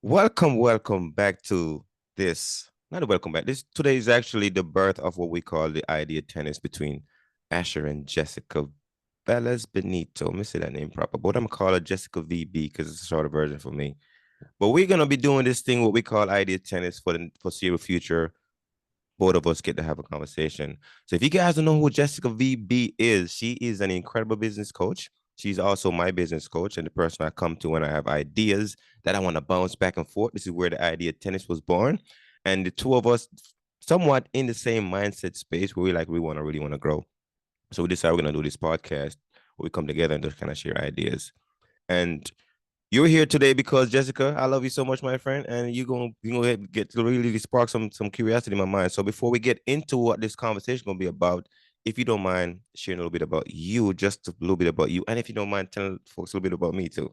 Welcome back to this. Not a welcome back. This today is actually the birth of what we call the idea tennis between Asher and Jessica Velez-Benito. Let me say that name proper, but I'm gonna call her Jessica VB because it's a shorter version for me. But we're gonna be doing this thing what we call idea tennis for the foreseeable future. Both of us get to have a conversation. So if you guys don't know who Jessica VB is, she is an incredible business coach. She's also my business coach and the person I come to when I have ideas that I want to bounce back and forth. This is where the idea tennis was born. And the two of us somewhat in the same mindset space where we really want to grow. So we decided we're gonna do this podcast where we come together and just kind of share ideas. And you're here today because Jessica, I love you so much, my friend, and you're gonna get to really spark some curiosity in my mind. So before we get into what this conversation is gonna be about, if you don't mind sharing a little bit about you, just a little bit about you, and if you don't mind telling folks a little bit about me too.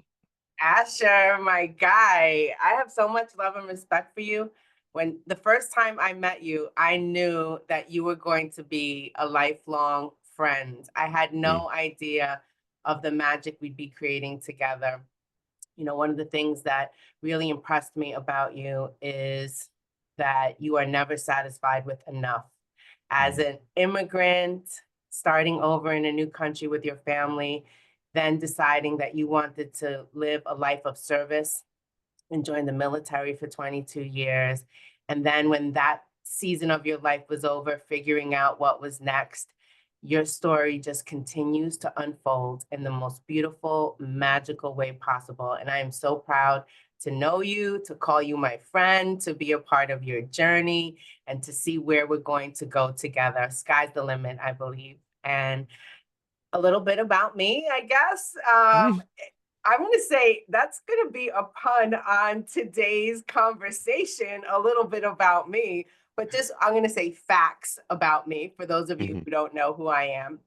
Asher, my guy, I have so much love and respect for you. When the first time I met you, I knew that you were going to be a lifelong friend. I had Mm, no idea of the magic we'd be creating together. One of the things that really impressed me about you is that you are never satisfied with enough. As mm, an immigrant, starting over in a new country with your family, then deciding that you wanted to live a life of service and join the military for 22 years. And then when that season of your life was over, figuring out what was next, your story just continues to unfold in the most beautiful, magical way possible. And I am so proud to know you, to call you my friend, to be a part of your journey, and to see where we're going to go together. Sky's the limit, I believe. And a little bit about me, I guess. mm. I'm going to say that's going to be a pun on today's conversation, a little bit about me, but just I'm going to say facts about me for those of you Mhm. who don't know who I am.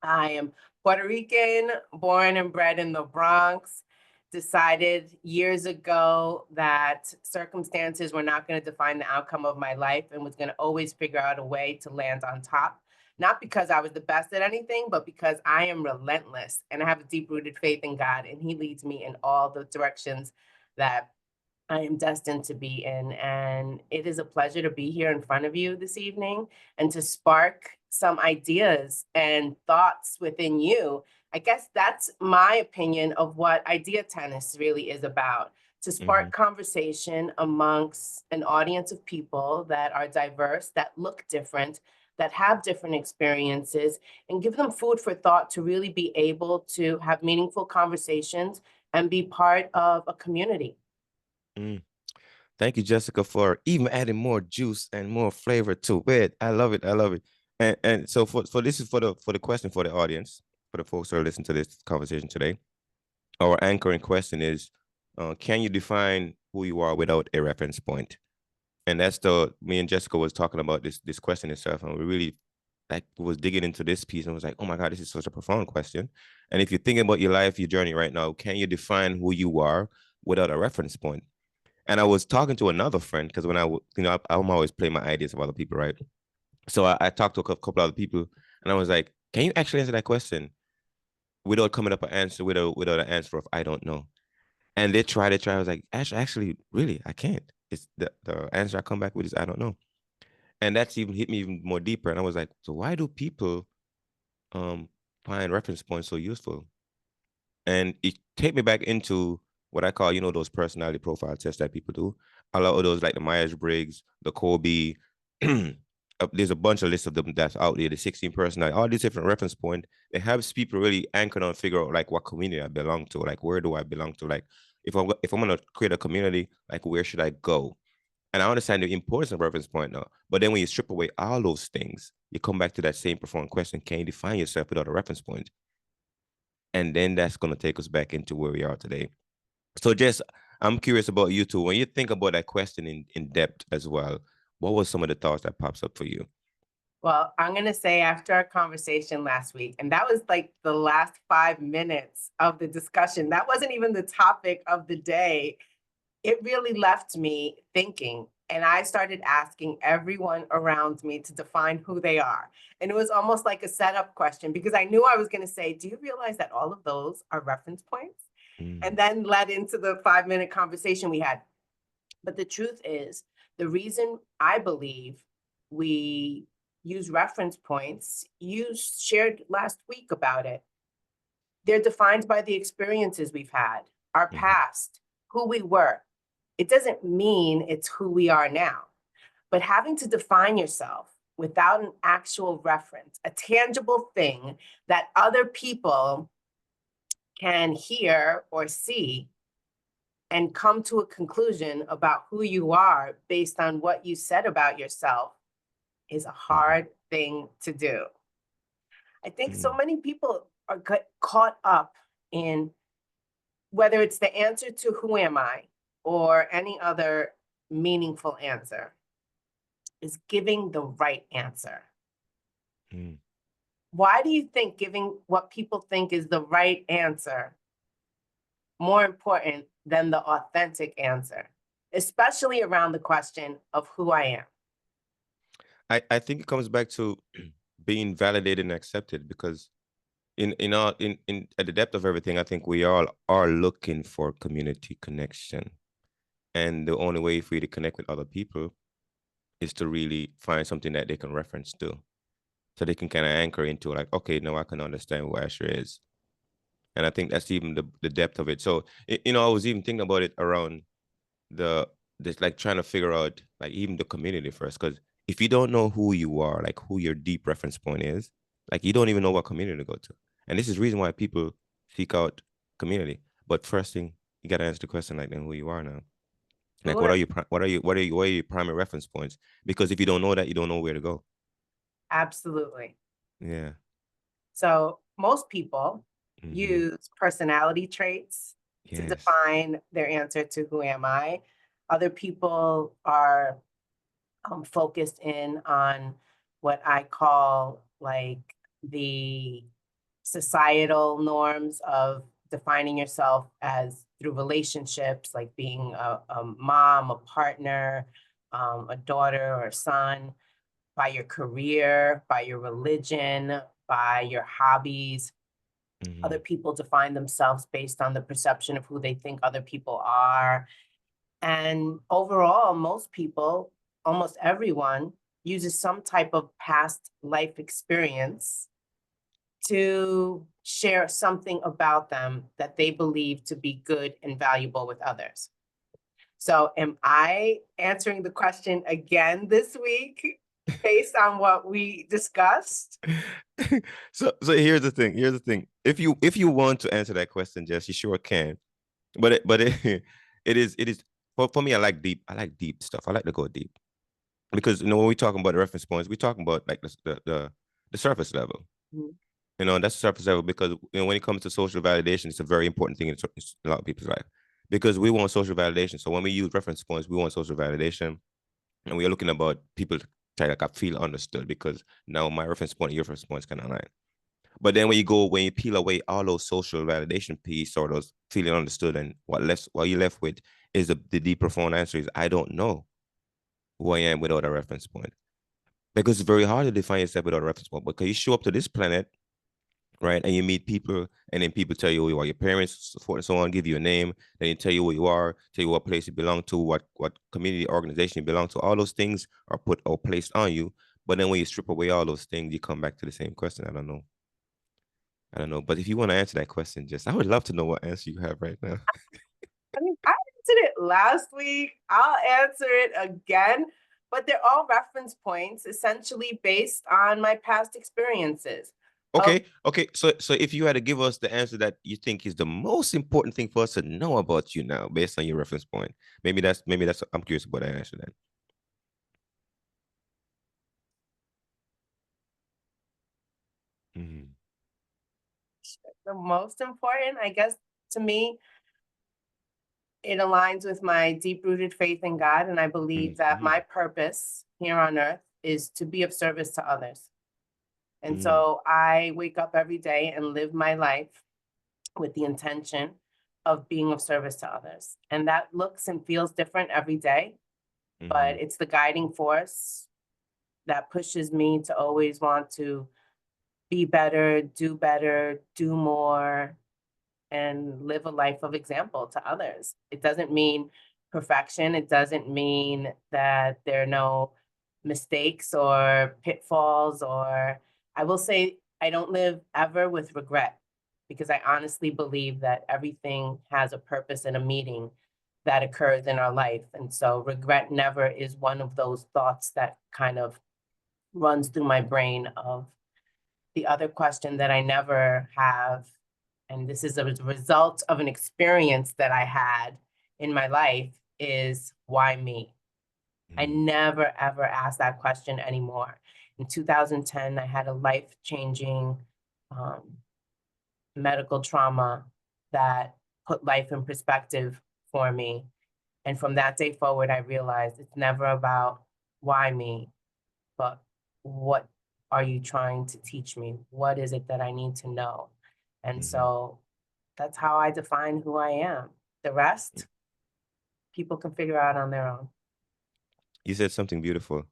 I am Puerto Rican, born and bred in the Bronx. Decided years ago that circumstances were not going to define the outcome of my life and was going to always figure out a way to land on top. Not because I was the best at anything, but because I am relentless and I have a deep rooted faith in God, and He leads me in all the directions that I am destined to be in. And it is a pleasure to be here in front of you this evening and to spark some ideas and thoughts within you. I guess that's my opinion of what idea tennis really is about, to Mhm. spark conversation amongst an audience of people that are diverse, that look different, that have different experiences, and give them food for thought to really be able to have meaningful conversations and be part of a community. Mm. Thank you, Jessica, for even adding more juice and more flavor to it. I love it. I love it. And so for this is for the question for the audience, for the folks who are listening to this conversation today. Our anchoring question is, can you define who you are without a reference point? And that's the me and Jessica was talking about this question itself, and we really like was digging into this piece and was like, oh my God, this is such a profound question. And if you're thinking about your life, your journey right now, can you define who you are without a reference point? And I was talking to another friend because when I'm always playing my ideas of other people, right? So I talked to a couple other people, and I was like, can you actually answer that question without coming up an answer without an answer of I don't know? And they tried. I was like, actually, really, I can't. It's the answer I come back with is I don't know. And that's even hit me even more deeper. And I was like, so why do people um find reference points so useful? And it take me back into what I call, those personality profile tests that people do. A lot of those like the Myers-Briggs, the Colby, there's a bunch of lists of them that's out there, the 16 personality, all these different reference points. It helps people really anchor on figure out like what community I belong to, like where do I belong to? Like if I'm gonna create a community, like where should I go? And I understand the importance of reference point now. But then when you strip away all those things, you come back to that same profound question: can you define yourself without a reference point? And then that's going to take us back into where we are today. So, Jess, I'm curious about you too. When you think about that question in depth as well, what was some of the thoughts that pops up for you? Well, I'm going to say after our conversation last week, and that was like the last 5 minutes of the discussion, that wasn't even the topic of the day. It really left me thinking. And I started asking everyone around me to define who they are. And it was almost like a setup question because I knew I was going to say, do you realize that all of those are reference points? And Mm, then led into the 5 minute conversation we had. But the truth is, the reason I believe we use reference points, you shared last week about it. They're defined by the experiences we've had, our past, who we were. It doesn't mean it's who we are now. But having to define yourself without an actual reference, a tangible thing that other people can hear or see and come to a conclusion about who you are based on what you said about yourself is a hard thing to do. I think so many people are caught up in whether it's the answer to who am I or any other meaningful answer is giving the right answer. Why do you think giving what people think is the right answer more important than the authentic answer, especially around the question of who I am? I think it comes back to being validated and accepted, because in our in at the depth of everything, I think we all are looking for community connection. And the only way for you to connect with other people is to really find something that they can reference to. So they can kind of anchor into, like, okay, now I can understand who Asher is. And I think that's even the depth of it. So, I was even thinking about it around the this, like, trying to figure out, like, even the community first, because if you don't know who you are, like who your deep reference point is, like, you don't even know what community to go to. And this is the reason why people seek out community. But first thing, you got to answer the question, like, then who you are now. Like, Sure. what are your primary reference points? Because if you don't know that, you don't know where to go. Absolutely. Yeah. So most people Mm-hmm. use personality traits to Yes. define their answer to who am I. Other people are focused in on what I call like the societal norms of defining yourself as through relationships, like being a mom, a partner, a daughter or son, by your career, by your religion, by your hobbies. Mm-hmm. Other people define themselves based on the perception of who they think other people are. And overall, most people, almost everyone, uses some type of past life experience to share something about them that they believe to be good and valuable with others. So, am I answering the question again this week based on what we discussed? So here's the thing. Here's the thing. If you want to answer that question, Jess, you sure can. But it is for me. I like deep stuff. I like to go deep, because when we're talking about the reference points, we're talking about, like, the surface level. Mhm. That's the surface level, because when it comes to social validation, it's a very important thing in a lot of people's life, because we want social validation. So when we use reference points, we want social validation, and we are looking about people to try to, like, feel understood, because now my reference point and your reference point is kind of aligned. But then when you peel away all those social validation piece, or those feeling understood, and what you're left with is the deep profound answer is, I don't know who I am without a reference point. Because it's very hard to define yourself without a reference point. Because you show up to this planet, right, and you meet people, and then people tell you who you are, your parents, so forth and so on, give you a name, then they tell you who you are, tell you what place you belong to, what community organization you belong to. All those things are put or placed on you. But then when you strip away all those things, you come back to the same question. I don't know. I don't know. But if you want to answer that question, just I would love to know what answer you have right now. I mean, I answered it last week. I'll answer it again, but they're all reference points essentially based on my past experiences. Of Okay. So if you had to give us the answer that you think is the most important thing for us to know about you now, based on your reference point, maybe that's I'm curious about that answer then. Mm-hmm. the most important, I guess, to me, it aligns with my deep rooted faith in God. And I believe that Mm-hmm. my purpose here on earth is to be of service to others. And Mm-hmm. so I wake up every day and live my life with the intention of being of service to others. And that looks and feels different every day, Mm-hmm. but it's the guiding force that pushes me to always want to be better, do more, and live a life of example to others. It doesn't mean perfection. It doesn't mean that there are no mistakes or pitfalls, or I will say I don't live ever with regret, because I honestly believe that everything has a purpose and a meaning that occurs in our life. And so regret never is one of those thoughts that kind of runs through my brain. Of the other question that I never have, and this is a result of an experience that I had in my life, is why me? I Mm-hmm. never ever ask that question anymore. In 2010, I had a life-changing um, medical trauma that put life in perspective for me. And from that day forward, I realized it's never about why me, but what are you trying to teach me? What is it that I need to know? And Mm-hmm. so that's how I define who I am. The rest, people can figure out on their own. You said something beautiful.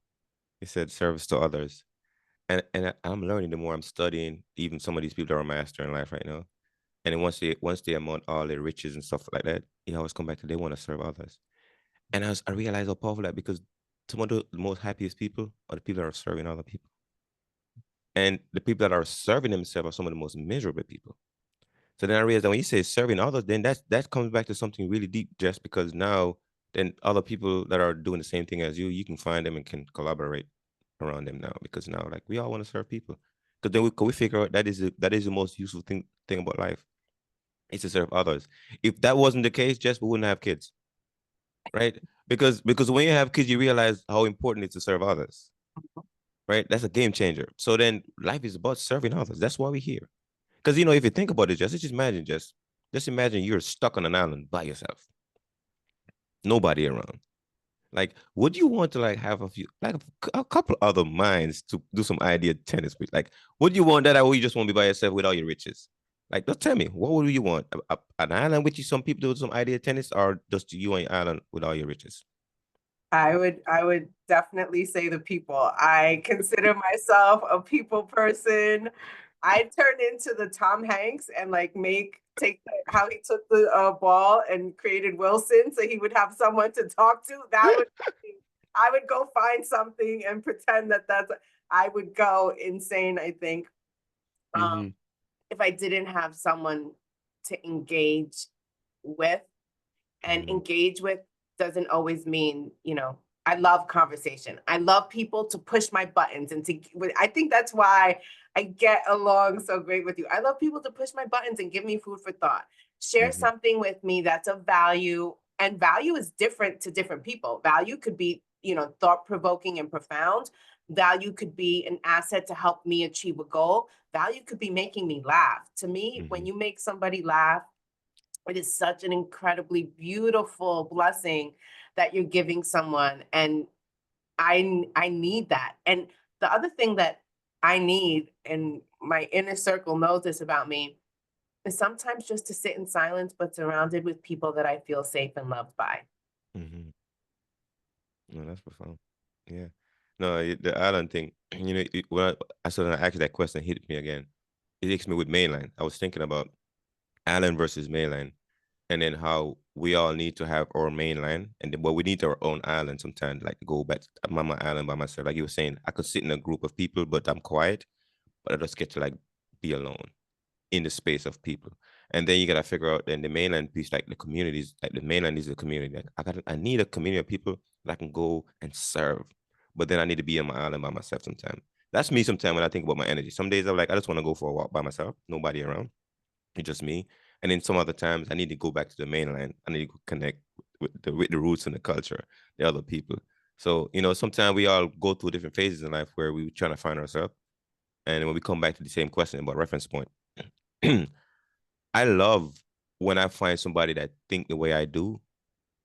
You said service to others. I'm learning the more I'm studying, even some of these people that are master in life right now. And then once they amount all their riches and stuff like that, you always come back to they want to serve others. And I realized how powerful that because some of the most happiest people are the people that are serving other people. And the people that are serving themselves are some of the most miserable people. So then I realized that when you say serving others, then that comes back to something really deep, just because now then other people that are doing the same thing as you can find them and can collaborate around them now because now like we all want to serve people. Because then we figure out that is the most useful thing about life is to serve others. If that wasn't the case, just we wouldn't have kids, right? Because when you have kids, you realize how important it is to serve others, right? That's a game changer. So then life is about serving others. That's why we're here. Because if you think about it, just imagine you're stuck on an island by yourself, nobody around. Like, would you want to like have a couple other minds to do some idea tennis with? Like, would you want that, or would you just want to be by yourself with all your riches? Like, just tell me, what would you want? An island with you, some people do some idea tennis, or just you on your island with all your riches? I would definitely say the people. I consider myself a people person. I turn into the Tom Hanks and like how he took the ball and created Wilson so he would have someone to talk to. That would I would go find something and pretend that I would go insane, I think. Um, Mm-hmm. if I didn't have someone to engage with, and Mm-hmm. engage with doesn't always mean, I love conversation. I love people to push my buttons and I think that's why I get along so great with you. I love people to push my buttons and give me food for thought. Share Mm-hmm. something with me that's of value, and value is different to different people. Value could be, thought provoking and profound. Value could be an asset to help me achieve a goal. Value could be making me laugh. To me, when Mm-hmm. you make somebody laugh, it is such an incredibly beautiful blessing that you're giving someone. And I need that. And the other thing that I need, and my inner circle knows this about me, is sometimes just to sit in silence but surrounded with people that I feel safe and loved by. Mm-hmm. No, that's profound. Yeah. No, the island thing, when I saw that actually that question hit me again. It hits me with mainland. I was thinking about island versus mainland, and then how we all need to have our mainland, and then but we need our own island sometimes, like to go back. I'm on my island by myself. Like you were saying, I could sit in a group of people, but I'm quiet, but I just get to like be alone in the space of people. And then you gotta figure out then the mainland piece, like the communities, like the mainland is a community. Like I need a community of people that I can go and serve. But then I need to be on my island by myself sometimes. That's me sometimes when I think about my energy. Some days I'm like, I just want to go for a walk by myself, nobody around. It's just me. And then some other times I need to go back to the mainland. I need to connect with the roots and the culture, the other people. So, sometimes we all go through different phases in life where we trying to find ourselves. And when we come back to the same question about reference point, I love when I find somebody that think the way I do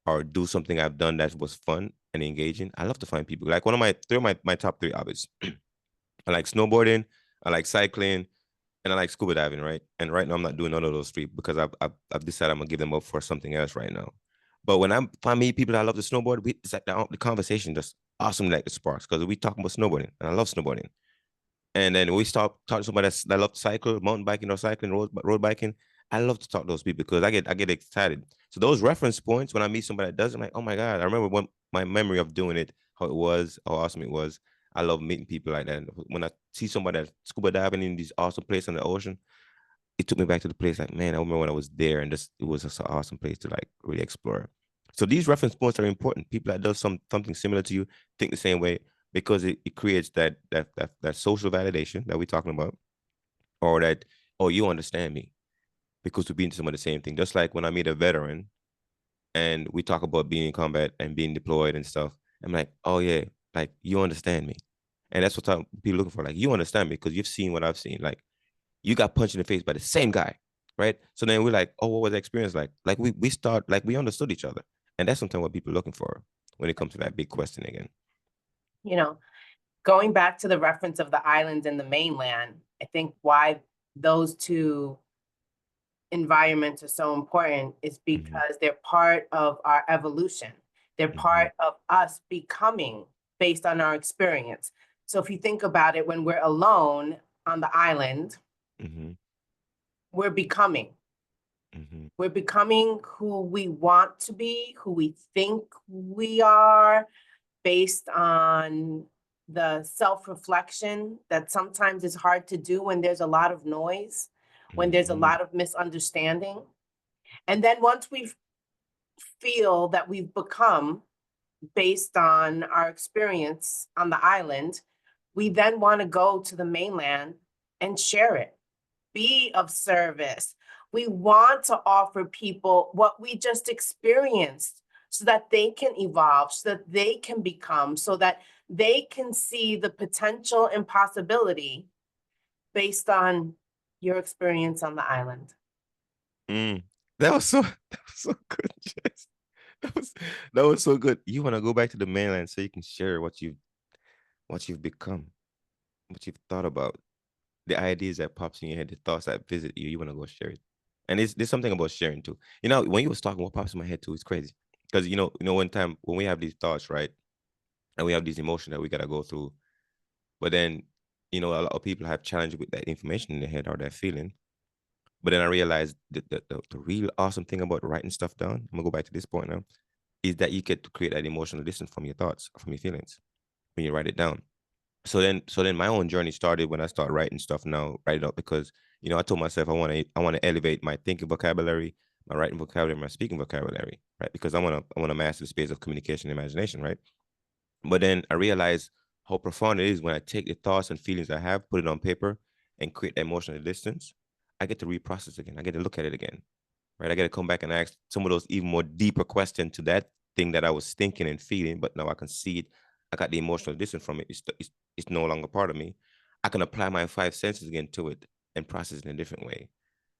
or do something I've done that was fun and engaging. I love to find people. Like one of my top three hobbies. I like snowboarding, I like cycling, and I like scuba diving, right? And right now I'm not doing none of those three because I've decided I'm gonna give them up for something else right now. But when I meet people that love to snowboard, it's like the conversation just awesome, like the sparks, because we talk about snowboarding, and I love snowboarding. And then we start talking to somebody that love to cycle, mountain biking or cycling, road biking. I love to talk to those people because I get excited. So those reference points, when I meet somebody that does it, I'm like, oh my God, I remember when my memory of doing it, how it was, how awesome it was. I love meeting people like that. And when I see somebody that's scuba diving in these awesome places in the ocean, it took me back to the place like, man, I remember when I was there and this it was just an awesome place to like really explore. So these reference points are important. People that does something similar to you think the same way because it creates that social validation that we're talking about, or that, oh, you understand me because we've been to some of the same thing. Just like when I meet a veteran and we talk about being in combat and being deployed and stuff, I'm like, oh yeah, like you understand me. And that's what I'm be looking for. Like, you understand me because you've seen what I've seen. Like, you got punched in the face by the same guy, right? So then we're like, oh, what was the experience like? Like we start like we understood each other, and that's sometimes what people are looking for when it comes to that big question again. You know, going back to the reference of the islands and the mainland, I think why those two environments are so important is Mm-hmm, because they're part of our evolution. They're mm-hmm, part of us becoming based on our experience. So if you think about it, when we're alone on the island, mm-hmm, we're becoming. mm-hmm, We're becoming who we want to be, who we think we are, based on the self-reflection that sometimes is hard to do when there's a lot of noise, when there's a mm-hmm, lot of misunderstanding. And then once we feel that we've become based on our experience on the island, we then want to go to the mainland and share it, be of service. We want to offer people what we just experienced so that they can evolve, so that they can become, so that they can see the potential and possibility based on your experience on the island. mm. That was so that was so good, Jess. That was that was so good. You want to go back to the mainland so you can share what you've become, what you've thought about, the ideas that pops in your head, the thoughts that visit you. You want to go share it. And there's something about sharing too. You know, when you was talking, what pops in my head too is crazy. Because one time when we have these thoughts, right, and we have these emotions that we gotta go through, but then, a lot of people have challenges with that information in their head or that feeling. But then I realized that the real awesome thing about writing stuff down, I'm gonna go back to this point now, is that you get to create that emotional distance from your thoughts, from your feelings when you write it down. So then my own journey started when I started writing stuff now, write it up because I told myself I want to elevate my thinking vocabulary, my writing vocabulary, my speaking vocabulary, right? Because I want to master the space of communication and imagination, right? But then I realized how profound it is when I take the thoughts and feelings I have, put it on paper, and create emotional distance. I get to reprocess again. I get to look at it again, right? I got to come back and ask some of those even more deeper questions to that thing that I was thinking and feeling, but now I can see it. I got the emotional distance from it. It's no longer part of me. I can apply my five senses again to it and process it in a different way.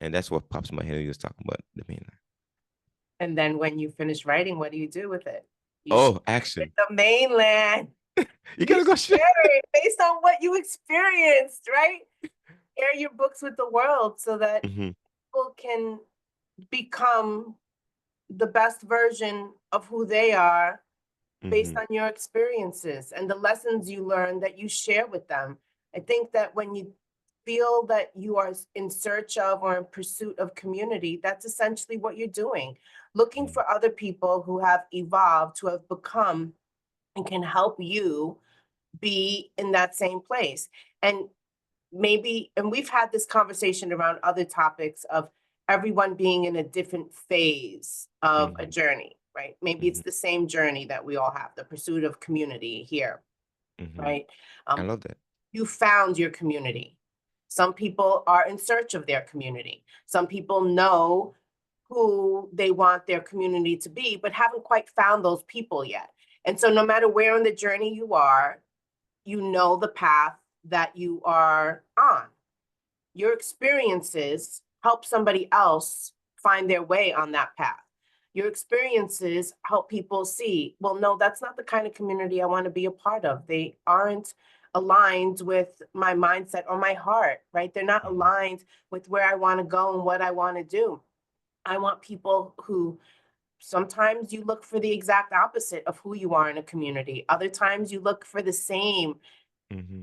And that's what pops in my head when you was talking about the mainland. And then when you finish writing, what do you do with it? You share Oh, it action. with the mainland. You You gotta go share. share it based on what you experienced, right? Share your books with the world so that Mm-hmm, people can become the best version of who they are based mm-hmm, on your experiences and the lessons you learn that you share with them. I think that when you feel that you are in search of or in pursuit of community, that's essentially what you're doing. Looking for other people who have evolved, who have become, and can help you be in that same place. And maybe, and we've had this conversation around other topics of everyone being in a different phase of a mm-hmm, journey, right? Maybe mm-hmm, it's the same journey that we all have, the pursuit of community here, mm-hmm. right? I Um, love that. you found your community. Some people are in search of their community. Some people know who they want their community to be, but haven't quite found those people yet. And so, no matter where on the journey you know the path that you are on. Your experiences help somebody else find their way on that path. Your experiences help people see, well, no, that's not the kind of community I want to be a part of. They aren't aligned with my mindset or my heart, right? They're not Mm-hmm, aligned with where I want to go and what I want to do. I want people who sometimes you look for the exact opposite of who you are in a community. Other times you look for the mm-hmm,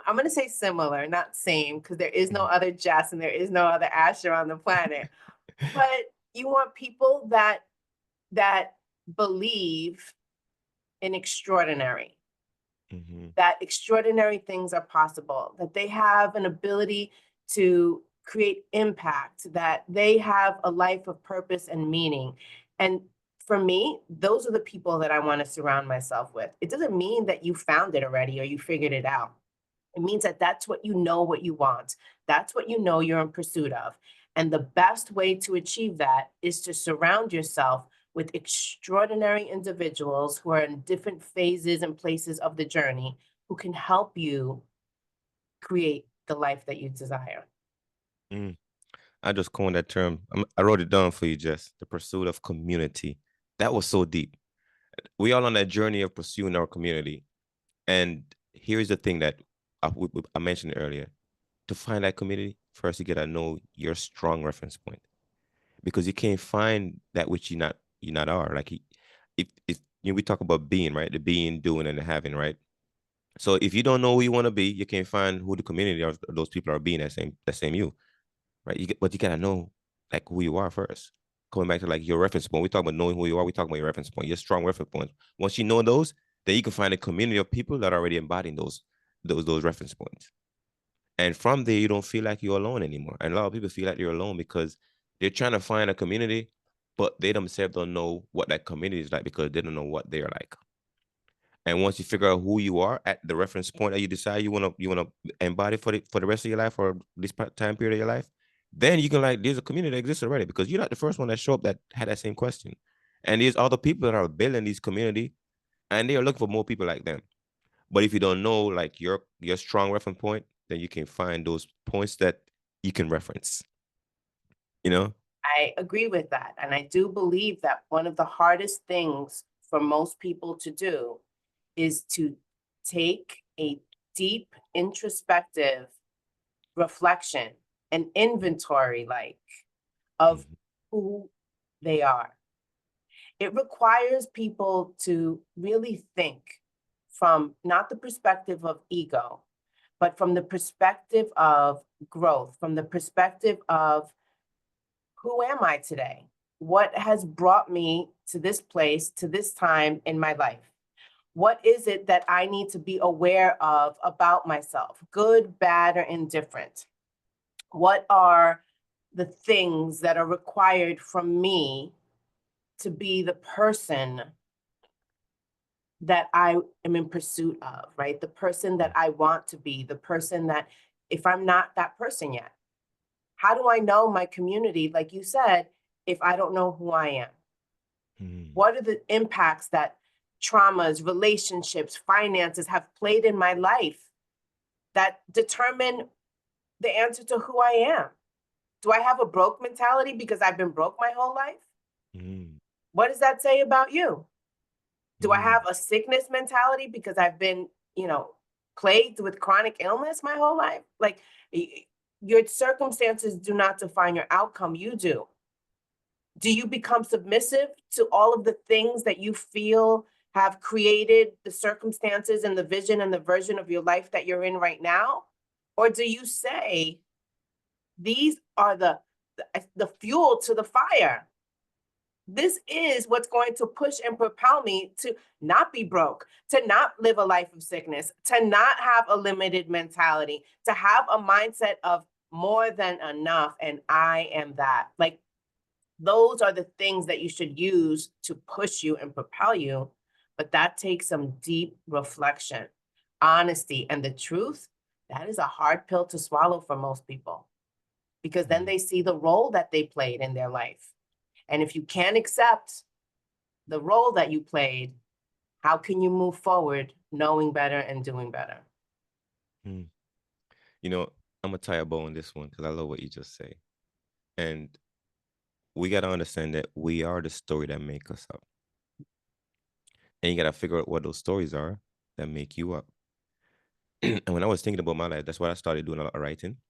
I'm gonna say similar, not same, because there is no mm-hmm. other Jess and there is no other Asher on the planet. But You want people that believe in extraordinary, Mm-hmm. that extraordinary things are possible, that they have an ability to create impact, that they have a life of purpose and meaning. And for me, those are the people that I want to surround myself with. It doesn't mean that you found it already or you figured it out. It means that that's what you want. That's what you know you're in pursuit of. And the best way to achieve that is to surround yourself with extraordinary individuals who are in different phases and places of the journey who can help you create the life that you desire. Mm. I just coined that term. I wrote it down for you, Jess. The pursuit of community. That was so deep. We all on that journey of pursuing our community. And here's the thing that I mentioned earlier. To find that community, first you gotta know your strong reference point, because you can't find that which you not are. Like if we talk about being, right, the being, doing, and the having, right. So if you don't know who you want to be, you can't find who the community of those people are being, that same you, right? But you gotta know like who you are first. Coming back to like your reference point, we talk about knowing who you are. We talk about your reference point, your strong reference points. Once you know those, then you can find a community of people that are already embodying those reference points. And from there, you don't feel like you're alone anymore. And a lot of people feel like you're alone because they're trying to find a community, but they themselves don't know what that community is like because they don't know what they're like. And once you figure out who you are at the reference point that you decide you wanna embody for the rest of your life or this time period of your life, then you can like there's a community that exists already because you're not the first one that showed up that had that same question. And there's other people that are building these community and they are looking for more people like them. But if you don't know like your strong reference point, then you can find those points that you can reference. You know? I agree with that. And I do believe that one of the hardest things for most people to do is to take a deep introspective reflection, an inventory like of Mhm. who they are. It requires people to really think from not the perspective of ego, but from the perspective of growth, from the perspective of who am I today? What has brought me to this place, to this time in my life? What is it that I need to be aware of about myself, good, bad, or indifferent? What are the things that are required from me to be the person that I am in pursuit of, right? The person that I want to be, the person that, if I'm not that person yet, how do I know my community, like you said, if I don't know who I am? Mhm. What are the impacts that traumas, relationships, finances have played in my life that determine the answer to who I am? Do I have a broke mentality because I've been broke my whole life? Mhm. What does that say about you? Do I Mhm. have a sickness mentality because I've been, plagued with chronic illness my whole life? Like, your circumstances do not define your outcome, you do. Do you become submissive to all of the things that you feel have created the circumstances and the vision and the version of your life that you're in right now? Or do you say, these are the fuel to the fire? This is what's going to push and propel me to not be broke, to not live a life of sickness, to not have a limited mentality, to have a mindset of more than enough. And I am that. Like, those are the things that you should use to push you and propel you. But that takes some deep reflection, honesty, and the truth. That is a hard pill to swallow for most people because then Mhm. they see the role that they played in their life. And if you can't accept the role that you played, how can you move forward knowing better and doing better? Mhm. You know, I'm gonna tie a bow on this one because I love what you just say. And we gotta understand that we are the story that make us up. And you gotta figure out what those stories are that make you up. And when I was thinking about my life, that's why I started doing a lot of writing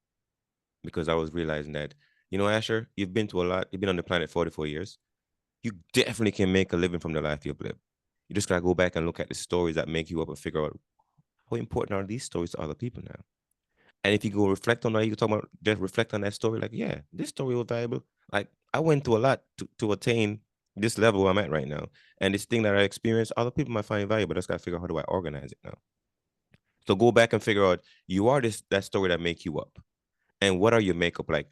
because I was realizing that, Asher, you've been to a lot, you've been on the planet 44 years. You definitely can make a living from the life you've lived. You just gotta go back and look at the stories that make you up and figure out how important are these stories to other people now. And if you go reflect on that, you talk about just reflect on that story, like, yeah, this story was valuable. Like, I went through a lot to attain this level where I'm at right now. And this thing that I experienced, other people might find it valuable. I just got to figure out how do I organize it now. So go back and figure out you are that story that make you up. And what are your makeup like?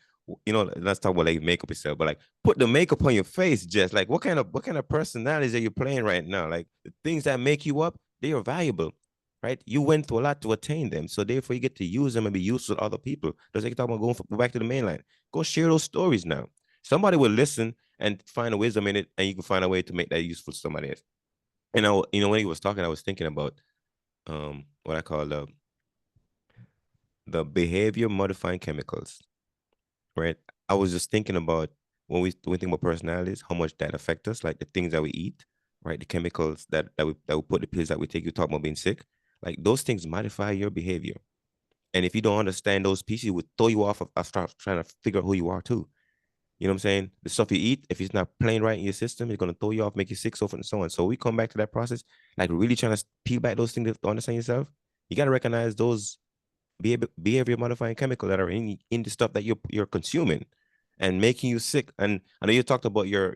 Let's talk about like makeup itself, but like put the makeup on your face, Jess. Like what kind of personalities are you playing right now? Like the things that make you up, they are valuable, right? You went through a lot to attain them. So therefore you get to use them and be useful to other people. Just like you talk about go back to the mainline. Go share those stories now. Somebody will listen and find a wisdom in it, and you can find a way to make that useful to somebody else. And when he was talking, I was thinking about what I call the behavior modifying chemicals, right? I was just thinking about when we think about personalities, how much that affect us, like the things that we eat, right? The chemicals that we put, the pills that we take. You talk about being sick, like those things modify your behavior. And if you don't understand those pieces, it would throw you off of start trying to figure out who you are too. You know what I'm saying? The stuff you eat, if it's not playing right in your system, it's gonna throw you off, make you sick, so forth and so on. So we come back to that process, like really trying to peel back those things to understand yourself. You gotta recognize those behavior modifying chemical that are in the stuff that you're consuming and making you sick. And I know you talked about your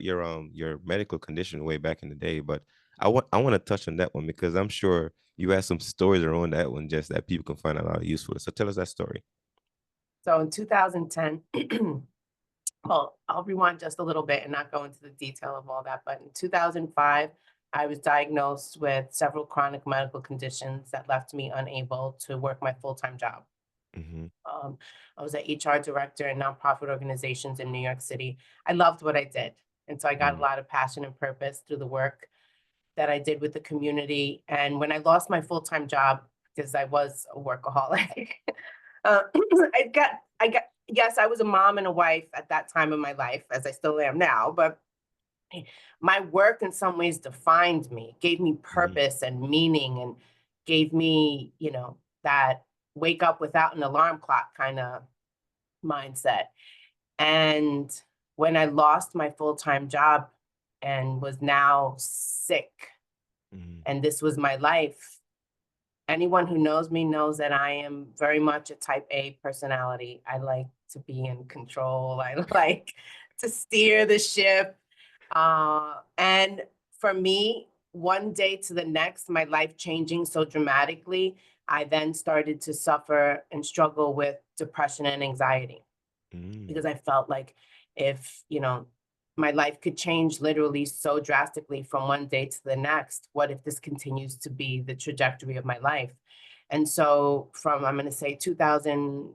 medical condition way back in the day, but I want to touch on that one because I'm sure you have some stories around that one just that people can find a lot of useful. So tell us that story. So in 2010, well, I'll rewind just a little bit and not go into the detail of all that. But in 2005, I was diagnosed with several chronic medical conditions that left me unable to work my full-time job. Mm-hmm. Um, I was an HR director in nonprofit organizations in New York City. I loved what I did. And so I got a lot of passion and purpose through the work that I did with the community. And when I lost my full-time job, because I was a workaholic, yes, I was a mom and a wife at that time in my life, as I still am now, but my work in some ways defined me, gave me Mm-hmm. purpose and meaning, and gave me, that wake up without an alarm clock kind of mindset. And when I lost my full-time job and was now sick, Mm-hmm. and this was my life, anyone who knows me knows that I am very much a type A personality. I like to be in control. I like to steer the ship. And for me, one day to the next, my life changing so dramatically, I then started to suffer and struggle with depression and anxiety Mm-hmm. because I felt like if, my life could change literally so drastically from one day to the next, what if this continues to be the trajectory of my life? And so from, I'm going to say 2000,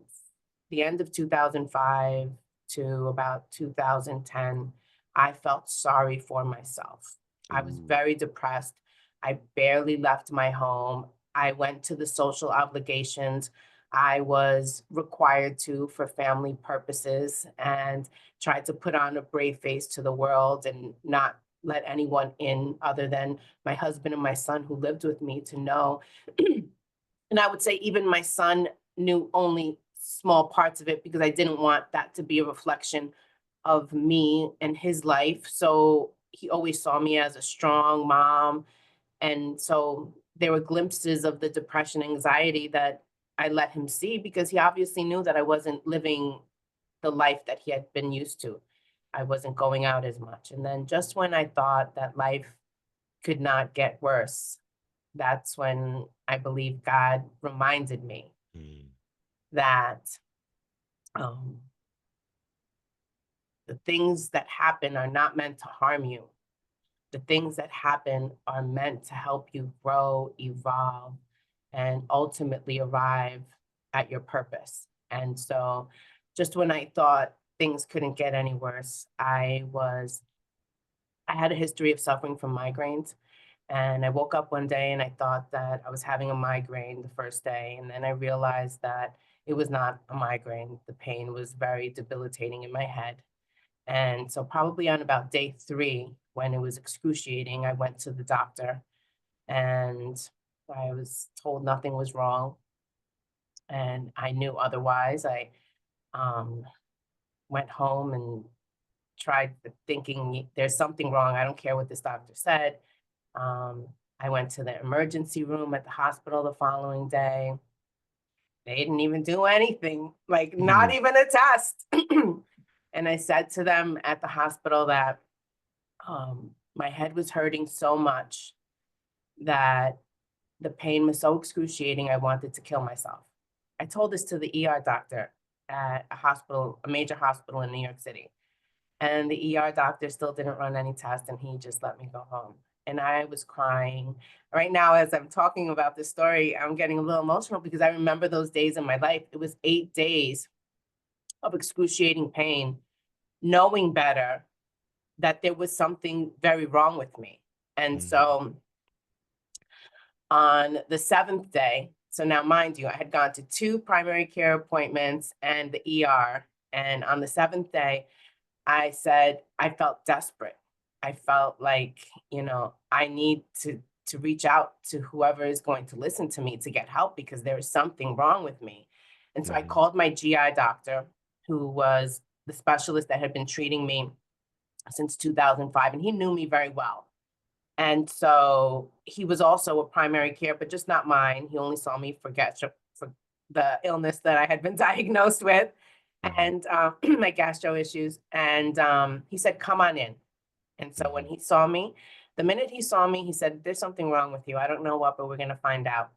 the end of 2005 to about 2010, I felt sorry for myself. I was Ooh. very depressed. I barely left my home. I went to the social obligations I was required to for family purposes and tried to put on a brave face to the world and not let anyone in other than my husband and my son who lived with me to know. And I would say even my son knew only small parts of it because I didn't want that to be a reflection of me and his life. So he always saw me as a strong mom. And so there were glimpses of the depression, anxiety that I let him see because he obviously knew that I wasn't living the life that he had been used to. I wasn't going out as much. And then just when I thought that life could not get worse, that's when I believe God reminded me Mm-hmm. that um, the things that happen are not meant to harm you. The things that happen are meant to help you grow, evolve, and ultimately arrive at your purpose. And so, just when I thought things couldn't get any worse, I had a history of suffering from migraines. And I woke up one day and I thought that I was having a migraine the first day. And then I realized that it was not a migraine. The pain was very debilitating in my head. And so, probably on about day three, when it was excruciating, I went to the doctor and I was told nothing was wrong. And I knew otherwise. I um, went home and tried thinking there's something wrong. I don't care what this doctor said. Um, I went to the emergency room at the hospital the following day. They didn't even do anything, like not even a test. And I said to them at the hospital that my head was hurting so much that the pain was so excruciating, I wanted to kill myself. I told this to the ER doctor at a hospital, a major hospital in New York City. And the ER doctor still didn't run any tests and he just let me go home. And I was crying. Right now, as I'm talking about this story, I'm getting a little emotional because I remember those days in my life. It was 8 days of excruciating pain, knowing better that there was something very wrong with me. And so on the seventh day, so now mind you, I had gone to 2 primary care appointments and the ER. And on the seventh day, I said, I felt desperate. I felt like, I need to reach out to whoever is going to listen to me to get help because there is something wrong with me. And so I Mm-hmm. called my GI doctor, who was the specialist that had been treating me since 2005, and he knew me very well. And so he was also a primary care, but just not mine. He only saw me for the illness that I had been diagnosed with Mm-hmm. and my gastro issues. And he said, come on in. And so when Mm-hmm. he saw me, the minute he saw me, he said, there's something wrong with you. I don't know what, but we're going to find out.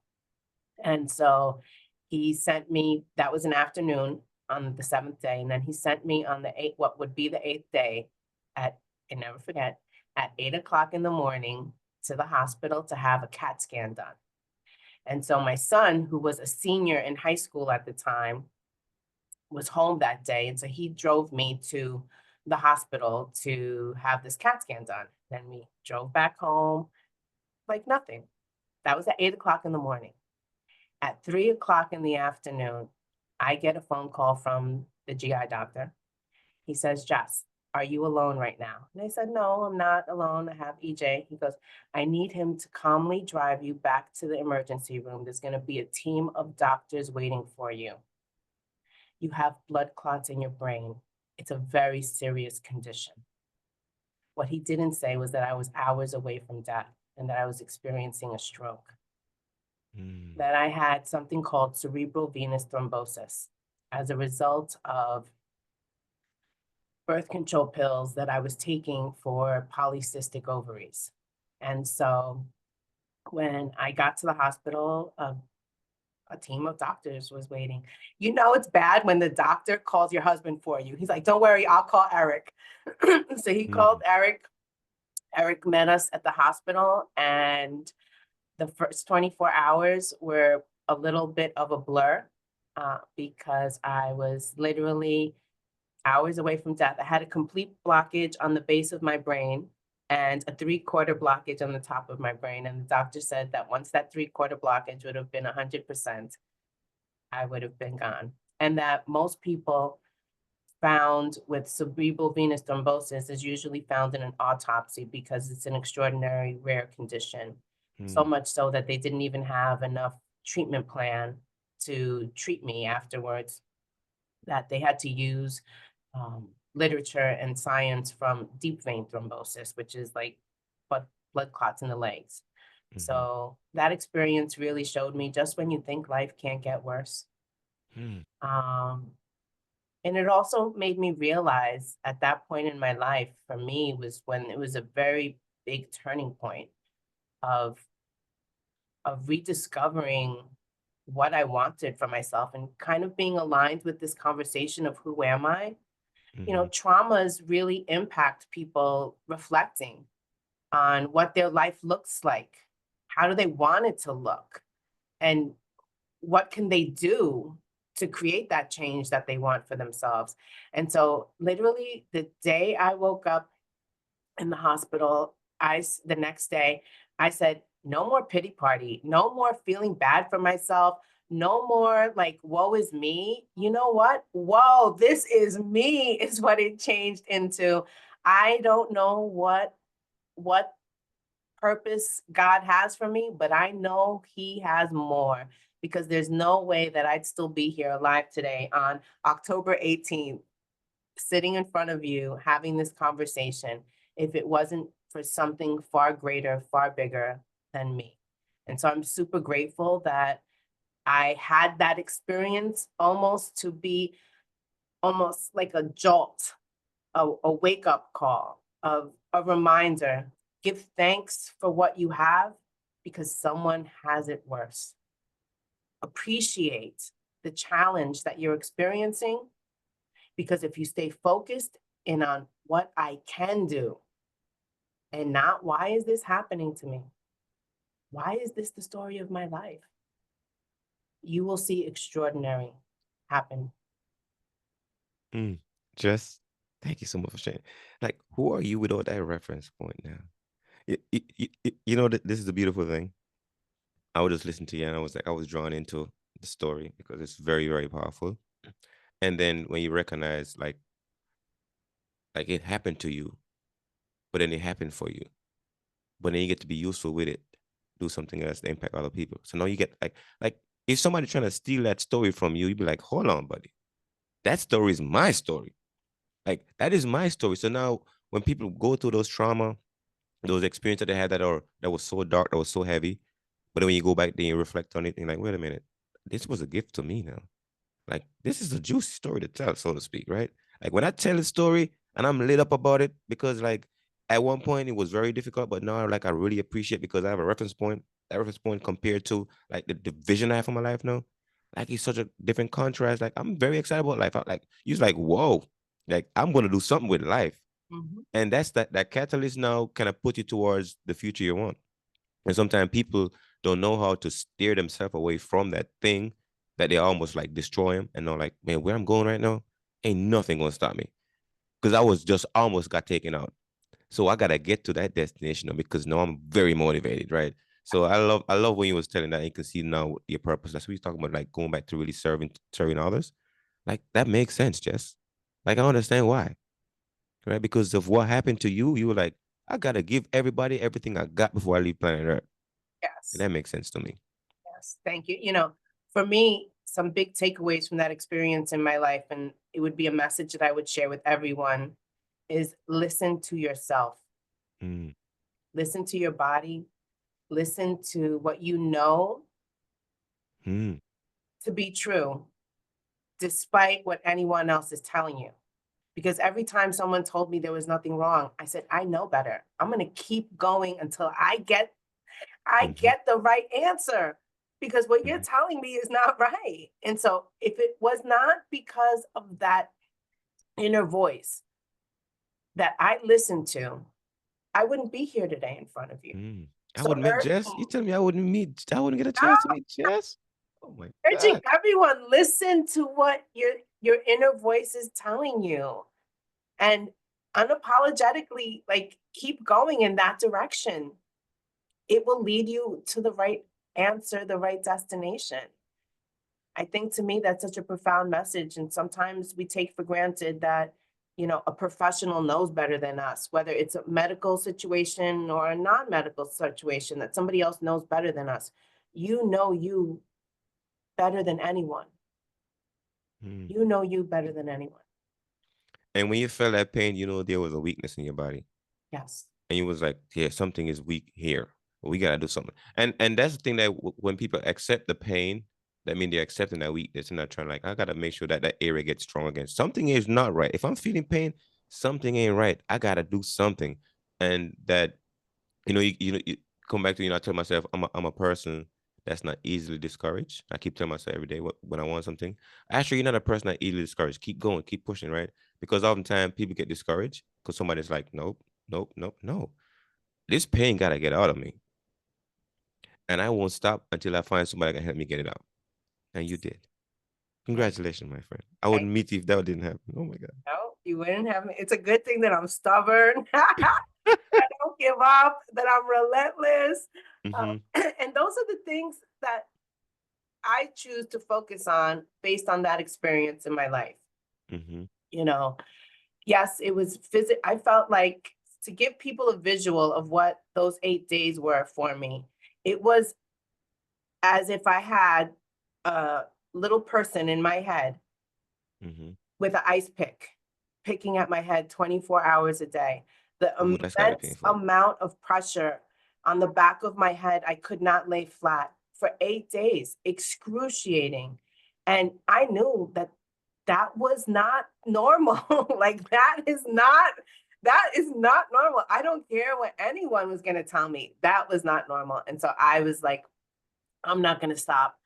And so he sent me, that was an afternoon on the seventh day. And then he sent me on the what would be the eighth day at, I never forget, at 8 o'clock in the morning to the hospital to have a CAT scan done. And so my son, who was a senior in high school at the time, was home that day. And so he drove me to the hospital to have this CAT scan done. Then we drove back home like nothing. That was at 8 o'clock in the morning. At 3 o'clock in the afternoon, I get a phone call from the GI doctor. He says, Jess, are you alone right now? And I said, no, I'm not alone. I have EJ. He goes, I need him to calmly drive you back to the emergency room. There's going to be a team of doctors waiting for you. You have blood clots in your brain. It's a very serious condition. What he didn't say was that I was hours away from death and that I was experiencing a stroke, Mm-hmm. that I had something called cerebral venous thrombosis as a result of birth control pills that I was taking for polycystic ovaries. And so when I got to the hospital, a team of doctors was waiting. It's bad when the doctor calls your husband for you. He's like, don't worry, I'll call Eric. So he called Eric. Eric met us at the hospital, and the first 24 hours were a little bit of a blur because I was literally hours away from death. I had a complete blockage on the base of my brain and a 3/4 blockage on the top of my brain. And the doctor said that once that 3/4 blockage would have been 100%, I would have been gone. And that most people found with cerebral venous thrombosis is usually found in an autopsy because it's an extraordinary rare condition. So much so that they didn't even have enough treatment plan to treat me afterwards, that they had to use literature and science from deep vein thrombosis, which is like blood clots in the legs. Mm-hmm. So that experience really showed me just when you think life can't get worse. Um, and it also made me realize at that point in my life, for me, was when it was a very big turning point of rediscovering what I wanted for myself and kind of being aligned with this conversation of who am I. Mm-hmm. Traumas really impact people reflecting on what their life looks like. How do they want it to look? And what can they do to create that change that they want for themselves? And so literally the day I woke up in the hospital, the next day, I said, no more pity party, no more feeling bad for myself, no more like, woe is me. You know what? Whoa, this is me is what it changed into. I don't know what purpose God has for me, but I know He has more because there's no way that I'd still be here alive today on October 18th, sitting in front of you, having this conversation, if it wasn't for something far greater, far bigger than me. And so I'm super grateful that I had that experience almost to be almost like a jolt a wake-up call, of a reminder. Give thanks for what you have because someone has it worse. Appreciate the challenge that you're experiencing because if you stay focused in on what I can do and not why is this happening to me? Why is this the story of my life? You will see extraordinary happen. Mm. Just thank you so much for sharing. Like, who are you without that reference point now? You know, this is the beautiful thing. I would just listen to you and I was like, I was drawn into the story because it's very, very powerful. And then when you recognize like it happened to you, but then it happened for you. But then you get to be useful with it, do something else to impact other people. So now you get like if somebody trying to steal that story from you, you'd be like, hold on, buddy. That story is my story. Like that is my story. So now when people go through those trauma, those experiences that they had that was so dark, that was so heavy, but then when you go back, then you reflect on it, and you're like, wait a minute, this was a gift to me now. Like this is a juicy story to tell, so to speak, right? Like when I tell a story and I'm lit up about it because like at one point it was very difficult, but now like I really appreciate because I have a reference point. That reference point compared to like the vision I have for my life now. Like it's such a different contrast. Like I'm very excited about life. Like you're like, whoa, like I'm gonna do something with life. Mhm. And that's that catalyst now kind of put you towards the future you want. And sometimes people don't know how to steer themselves away from that thing that they almost like destroy them and know like, man, where I'm going right now, ain't nothing gonna stop me. Because I was just almost got taken out. So I gotta get to that destination now because now I'm very motivated, right? So I love when you was telling that you can see now your purpose. That's what you're talking about, like going back to really serving others. Like that makes sense, Jess. Like I understand why, right? Because of what happened to you, you were like, I gotta give everybody everything I got before I leave planet Earth. And Yes. that makes sense to me. Yes, thank you. For me, some big takeaways from that experience in my life, and it would be a message that I would share with everyone, is listen to yourself, Mm, listen to your body, listen to what you know mm, to be true, despite what anyone else is telling you. Because every time someone told me there was nothing wrong, I said, I know better. I'm going to keep going until I mhm, get the right answer because what you're mhm, telling me is not right. And so if it was not because of that inner voice that I listened to, I wouldn't be here today in front of you. mm. I So would meet Jess. You tell me I wouldn't get a chance to meet Jess. Oh my urging God. everyone, listen to what your inner voice is telling you and unapologetically like keep going in that direction. It will lead you to the right answer, the right destination. I think to me that's such a profound message. And sometimes we take for granted that, a professional knows better than us, whether it's a medical situation or a non medical situation, that somebody else knows better than us. You know you better than anyone. Mm. You know you better than anyone. And when you felt that pain, you know there was a weakness in your body. Yes. And you was like, yeah, something is weak here. We gotta do something. And that's the thing that when people accept the pain, that mean they're accepting that weakness and not trying like, I gotta make sure that that area gets strong again. Something is not right. If I'm feeling pain, something ain't right. I gotta do something. And that you come back to I tell myself I'm a person that's not easily discouraged. I keep telling myself every day when I want something. Actually, you're not a person that easily discouraged. Keep going, keep pushing, right? Because oftentimes people get discouraged because somebody's like, nope, nope, nope, no. This pain gotta get out of me, and I won't stop until I find somebody that can help me get it out. And you did. Thank Congratulations, my friend. I thank wouldn't meet you if that didn't happen. Oh my god. No, you wouldn't have me. It's a good thing that I'm stubborn. I don't give up, that I'm relentless. Mm-hmm. And those are the things that I choose to focus on based on that experience in my life. Mm-hmm. You know, yes, it was I felt like to give people a visual of what those 8 days were for me, it was as if I had a little person in my head Mm-hmm. with an ice pick, picking at my head 24 hours a day. The Ooh, that's gotta be immense painful. amount of pressure on the back of my head, I could not lay flat for 8 days, excruciating. And I knew that that was not normal. Like that is not normal. I don't care what anyone was going to tell me. That was not normal. And so I was like, I'm not going to stop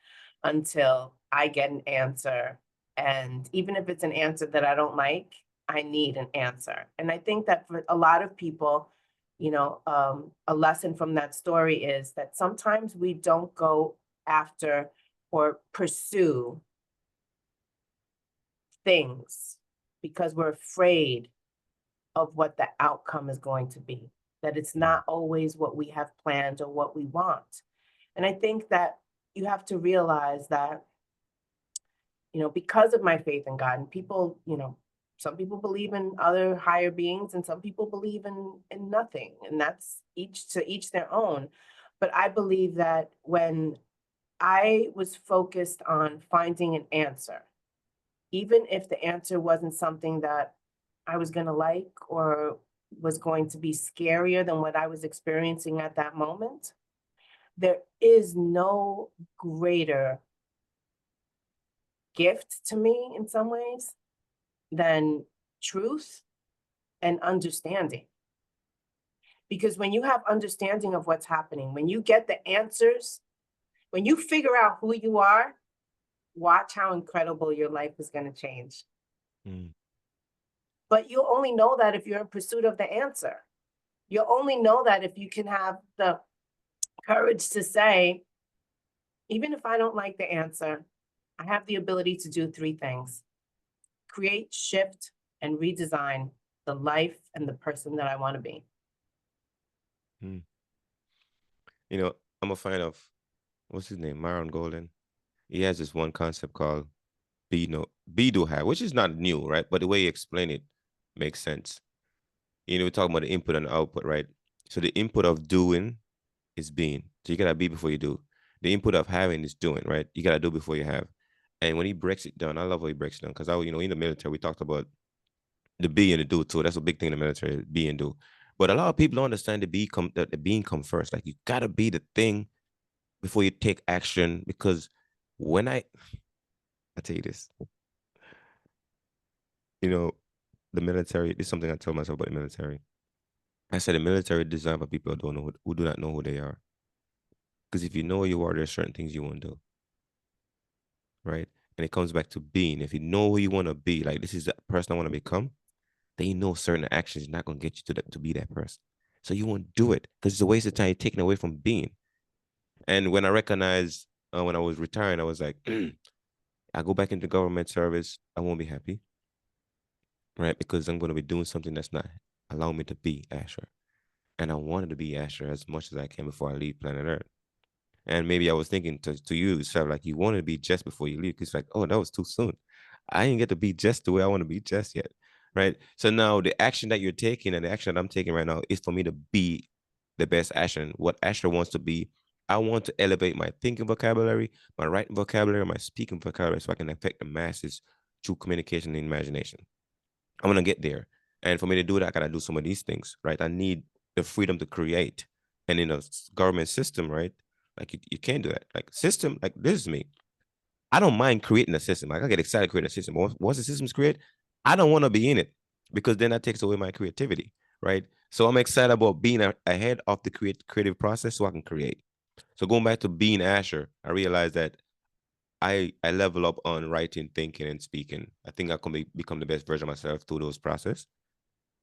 until I get an answer. And even if it's an answer that I don't like, I need an answer. And I think that for a lot of people, a lesson from that story is that sometimes we don't go after or pursue things because we're afraid of what the outcome is going to be, that it's Mm. not always what we have planned or what we want. And I think that you have to realize that, because of my faith in God, and people, some people believe in other higher beings and some people believe in nothing. And that's each their own. But I believe that when I was focused on finding an answer, even if the answer wasn't something that I was going to like or was going to be scarier than what I was experiencing at that moment, there is no greater gift to me in some ways than truth and understanding. Because when you have understanding of what's happening, when you get the answers, when you figure out who you are, watch how incredible your life is going to change. Mm. But you'll only know that if you're in pursuit of the answer. You'll only know that if you can have the courage to say, even if I don't like the answer, I have the ability to do three things: create, shift, and redesign the life and the person that I want to be. Mm. I'm a fan of, what's his name, Myron Golden. He has this one concept called be do have, which is not new, right? But the way you explain it makes sense. We're talking about the input and the output, right? So the input of doing is being. So you gotta be before you do. The input of having is doing, right? You gotta do before you have. And when he breaks it down, I love how he breaks it down because in the military we talked about the be and the do too. That's a big thing in the military, be and do. But a lot of people don't understand the being come first. Like you gotta be the thing before you take action. Because when I tell you this, you know, the military, this is something I tell myself about the military. I said the military is designed for people who do not know who they are. Because if you know who you are, there's certain things you won't do, right? And it comes back to being. If you know who you want to be, like this is the person I want to become, then you know certain actions is not gonna get you to be that person. So you won't do it because it's a waste of time. You're taken away from being. And when I recognized when I was retiring, I was like, I go back into government service, I won't be happy, right? Because I'm gonna be doing something that's not allowing me to be Asher. And I wanted to be Asher as much as I can before I leave planet Earth. And maybe I was thinking to you, Sarah, like you wanted to be just before you leave. Because like, oh, that was too soon. I didn't get to be just the way I want to be just yet. Right. So now the action that you're taking and the action that I'm taking right now is for me to be the best action. What Asher wants to be. I want to elevate my thinking vocabulary, my writing vocabulary, my speaking vocabulary so I can affect the masses through communication and imagination. I want to get there. And for me to do that, I gotta do some of these things, right? I need the freedom to create. And in a government system, right? Like you can't do that. Like system, like this is me. I don't mind creating a system. Like I get excited creating a system. But once the system's created, I don't want to be in it because then that takes away my creativity, right? So I'm excited about being ahead of the creative process so I can create. So going back to being Asher, I realized that I level up on writing, thinking, and speaking. I think I can become the best version of myself through those process.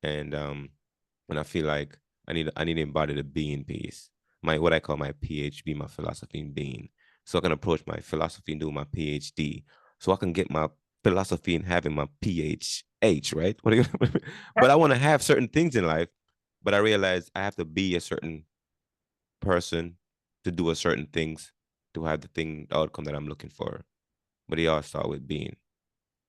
And I feel like I need to embody the being piece, my what I call my PhD, my philosophy in being. So I can approach my philosophy and do my PhD. So I can get my philosophy in having my PhH, right? But I want to have certain things in life, but I realize I have to be a certain person to do a certain things to have the outcome that I'm looking for. But they all start with being.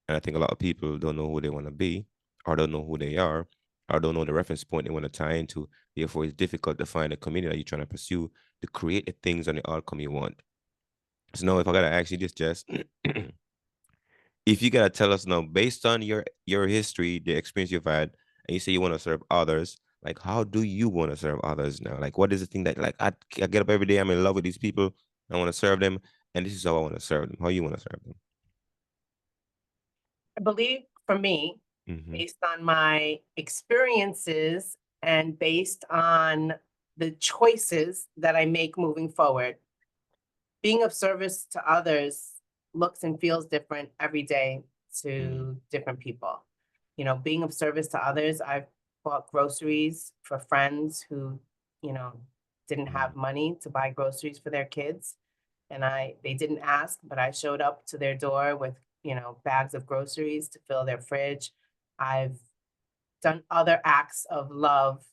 And I think a lot of people don't know who they want to be, or don't know who they are, or don't know the reference point they want to tie into. Therefore, it's difficult to find a community that you're trying to pursue to create the things and the outcome you want. So now, if I gotta ask you this, Jess, if you gotta tell us now, based on your history, the experience you've had, and you say you want to serve others, like how do you want to serve others now? Like what is the thing that like I get up every day, I'm in love with these people, I want to serve them, and this is how I want to serve them. How you want to serve them? I believe for me, based on my experiences and based on the choices that I make moving forward, being of service to others looks and feels different every day to different people. Being of service to others, I've bought groceries for friends who, you know, didn't have money to buy groceries for their kids. And they didn't ask, but I showed up to their door with, bags of groceries to fill their fridge. I've done other acts of love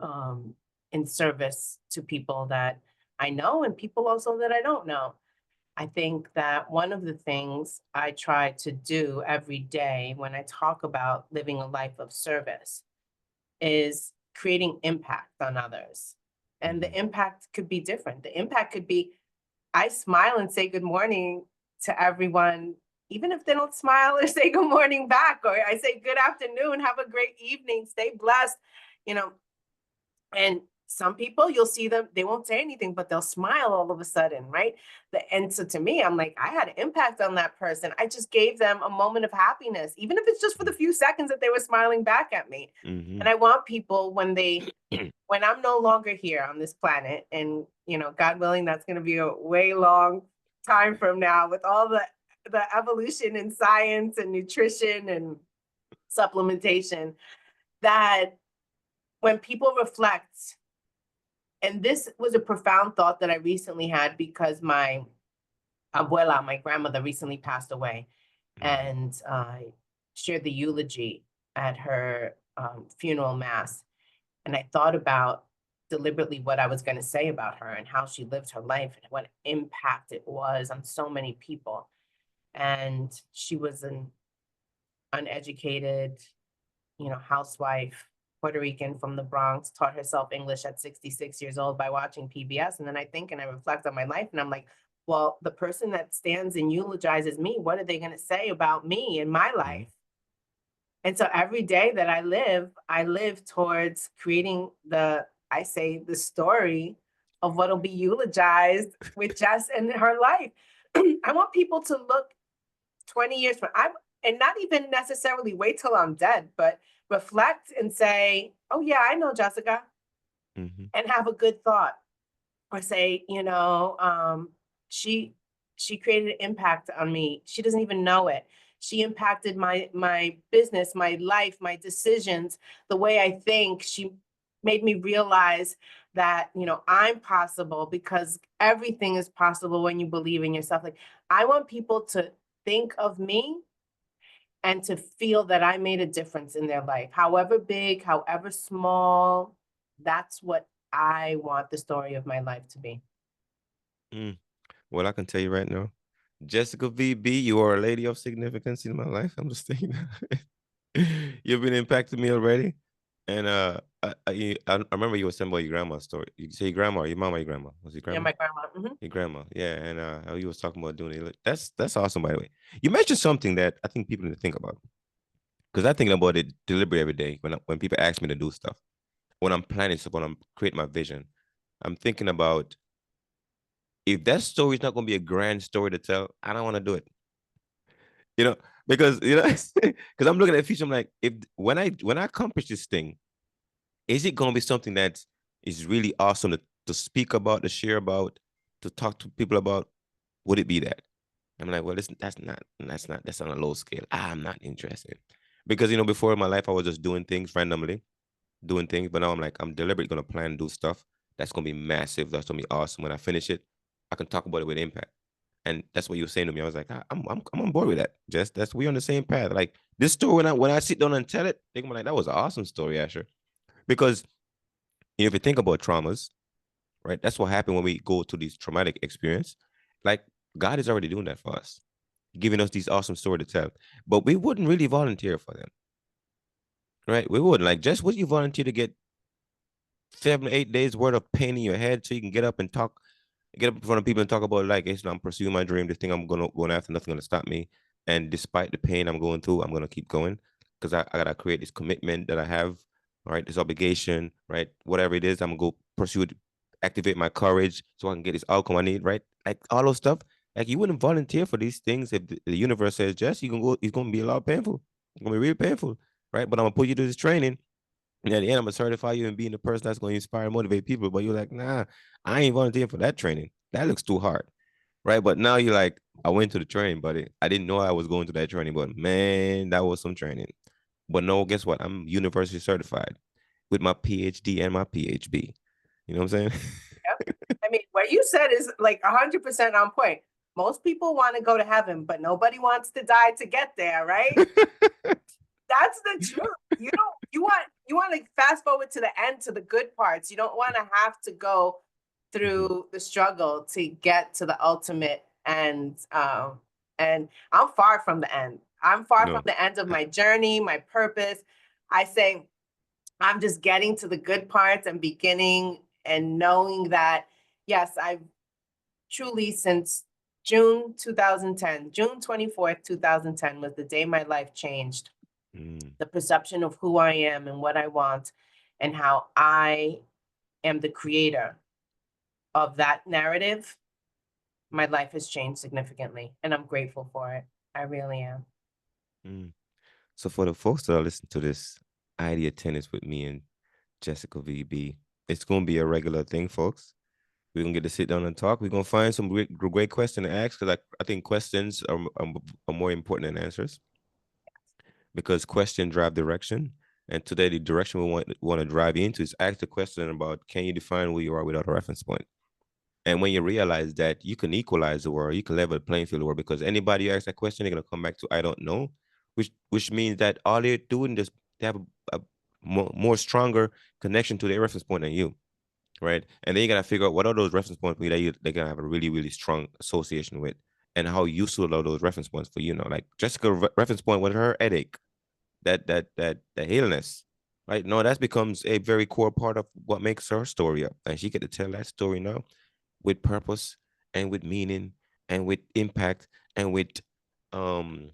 um, in service to people that I know and people also that I don't know. I think that one of the things I try to do every day when I talk about living a life of service is creating impact on others. And the impact could be different. The impact could be I smile and say good morning to everyone, even if they don't smile or say good morning back, or I say good afternoon, have a great evening, stay blessed, you know, and some people you'll see them, they won't say anything, but they'll smile all of a sudden, right? And so to me, I'm like, I had an impact on that person. I just gave them a moment of happiness, even if it's just for the few seconds that they were smiling back at me. And I want people when I'm no longer here on this planet, and God willing, that's going to be a way long time from now with all the evolution in science and nutrition and supplementation, that when people reflect, and this was a profound thought that I recently had because my abuela, my grandmother, recently passed away, and I shared the eulogy at her funeral mass. And I thought about deliberately what I was going to say about her and how she lived her life and what impact it was on so many people. And she was an uneducated, housewife, Puerto Rican from the Bronx, taught herself English at 66 years old by watching PBS. And then I think and I reflect on my life and I'm like, well, the person that stands and eulogizes me, what are they going to say about me in my life? And so every day that I live towards creating I say, the story of what'll be eulogized with Jess and her life. I want people to look 20 years from and not even necessarily wait till I'm dead, but reflect and say, oh yeah, I know Jessica, and have a good thought. Or say, she created an impact on me. She doesn't even know it. She impacted my business, my life, my decisions, the way I think. She made me realize that, I'm possible because everything is possible when you believe in yourself. Like, I want people to think of me and to feel that I made a difference in their life, however big, however small. That's what I want the story of my life to be. Well, I can tell you right now, Jessica VB, you are a lady of significance in my life. I'm just saying you've been impacting me already. And I remember you were saying about your grandma's story. You say your grandma, your mama, your grandma. Was it Yeah, grandma? my grandma. Your grandma, yeah. And how you was talking about doing it. That's awesome, by the way. You mentioned something that I think people need to think about. Because I think about it deliberately every day when people ask me to do stuff. When I'm planning stuff, when I'm creating my vision, I'm thinking about if that story is not going to be a grand story to tell, I don't want to do it. You know, because because I'm looking at the future. I'm like, if when I accomplish this thing, is it going to be something that is really awesome to speak about, to share about, to talk to people about? Would it be that? I'm like, well, that's on a low scale. I'm not interested because before in my life I was just doing things randomly, doing things, but now I'm like, I'm deliberately gonna plan and do stuff that's gonna be massive. That's gonna be awesome. When I finish it, I can talk about it with impact. And that's what you were saying to me. I was like, I'm on board with that. Just that's we on the same path. Like this story, when I sit down and tell it, think I'm like, that was an awesome story, Asher. Because if you think about traumas, right? That's what happened when we go to these traumatic experience. Like God is already doing that for us, giving us these awesome stories to tell. But we wouldn't really volunteer for them, right? We wouldn't. Like, just would you volunteer to get 7 8 days worth of pain in your head so you can get up and talk, get up in front of people and talk about like, hey, I'm pursuing my dream. This thing I'm going after, nothing gonna stop me. And despite the pain I'm going through, I'm gonna keep going because I gotta create this commitment that I have, all right, this obligation, right? Whatever it is, I'm gonna go pursue it, activate my courage so I can get this outcome I need, right? Like all those stuff. Like you wouldn't volunteer for these things if the universe says, Jess, you can go, it's gonna be a lot painful. It's gonna be really painful, right? But I'm gonna put you through this training. And at the end, I'm gonna certify you and being the person that's gonna inspire and motivate people. But you're like, nah, I ain't volunteering for that training. That looks too hard. Right. But now you're like, I went to the training, buddy. I didn't know I was going to that training, but man, that was some training. But no, guess what? I'm university certified with my PhD and my PhD. You know what I'm saying? Yep. I mean, what you said is like 100% on point. Most people want to go to heaven, but nobody wants to die to get there, right? That's the truth. You want to fast forward to the end, to the good parts. You don't want to have to go Mhm. through the struggle to get to the ultimate end. And I'm far from the end. I'm far from No. the end of my journey, my purpose. I say I'm just getting to the good parts and beginning and knowing that yes, I've truly since June 2010, June 24th, 2010 was the day my life changed. Mm, The perception of who I am and what I want and how I am the creator of that narrative, my life has changed significantly and I'm grateful for it. I really am. mm. So for the folks that are listening to this idea tennis with me and Jessica VB, it's gonna be a regular thing, folks. We're gonna get to sit down and talk. We're gonna find some great question to ask because I think questions are more important than answers because question drive direction. And today the direction we want to drive into is ask the question about can you define who you are without a reference point? And when you realize that you can equalize the world, you can level the playing field the world because anybody you ask that question, they're gonna come back to I don't know, which means that all they're doing is they have a more stronger connection to their reference point than you, right? And then you gotta figure out what are those reference points for you that they're gonna have a really strong association with, and how useful are those reference points for you. Know, like Jessica reference point with her headache, that illness, right? No, that becomes a very core part of what makes her story up, and she get to tell that story now with purpose and with meaning and with impact and with um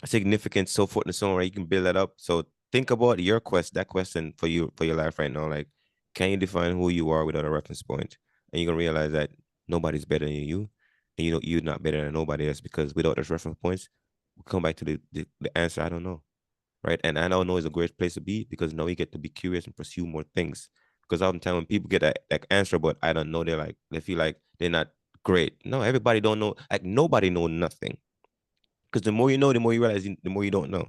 significance, so forth and so on, right? You can build that up. So think about that question for you for your life right now. Like, can you define who you are without a reference point? And you're gonna realize that nobody's better than you, and you know you're not better than nobody else because without those reference points, we come back to the answer. I don't know, right? And I don't know is a great place to be because now you get to be curious and pursue more things. Because oftentimes when people get that answer, but I don't know, they feel like they're not great. No, everybody don't know. Like nobody know nothing. Because the more you know, the more you realize, the more you don't know,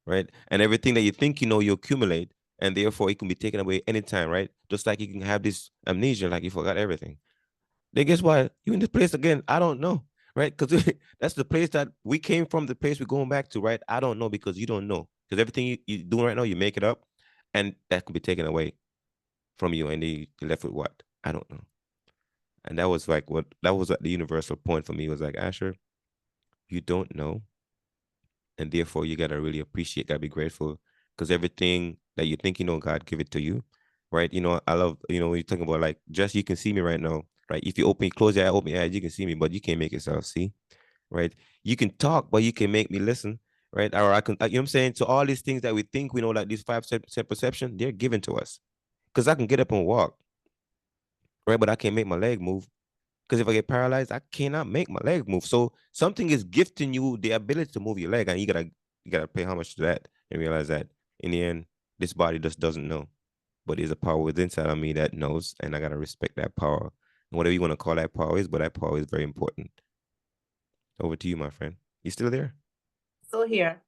right? And everything that you think you know, you accumulate, and therefore it can be taken away anytime, right? Just like you can have this amnesia, like you forgot everything. Then guess what? You in this place again? I don't know, right? Because that's the place that we came from, the place we're going back to, right? I don't know because you don't know. Because everything you're doing right now, you make it up, and that can be taken away from you, and you're left with what? I don't know. And that was like the universal point for me was like, Asher, you don't know, and therefore you gotta really appreciate, gotta be grateful, because everything that you think you know, God give it to you, right? You know, I love when you're talking about like just you can see me right now, right? If you close your eye, open your eyes, you can see me, but you can't make yourself see, right? You can talk, but you can make me listen, right? Or I can, you know what I'm saying? So all these things that we think we know, like these 5% perception, they're given to us, because I can get up and walk, right? But I can't make my leg move. Because if I get paralyzed, I cannot make my leg move. So something is gifting you the ability to move your leg, and you gotta pay homage to that and realize that in the end, this body just doesn't know, but there's a power within inside of me that knows, and I gotta respect that power. And whatever you want to call that power is, but that power is very important. Over to you, my friend. You still there? Still here.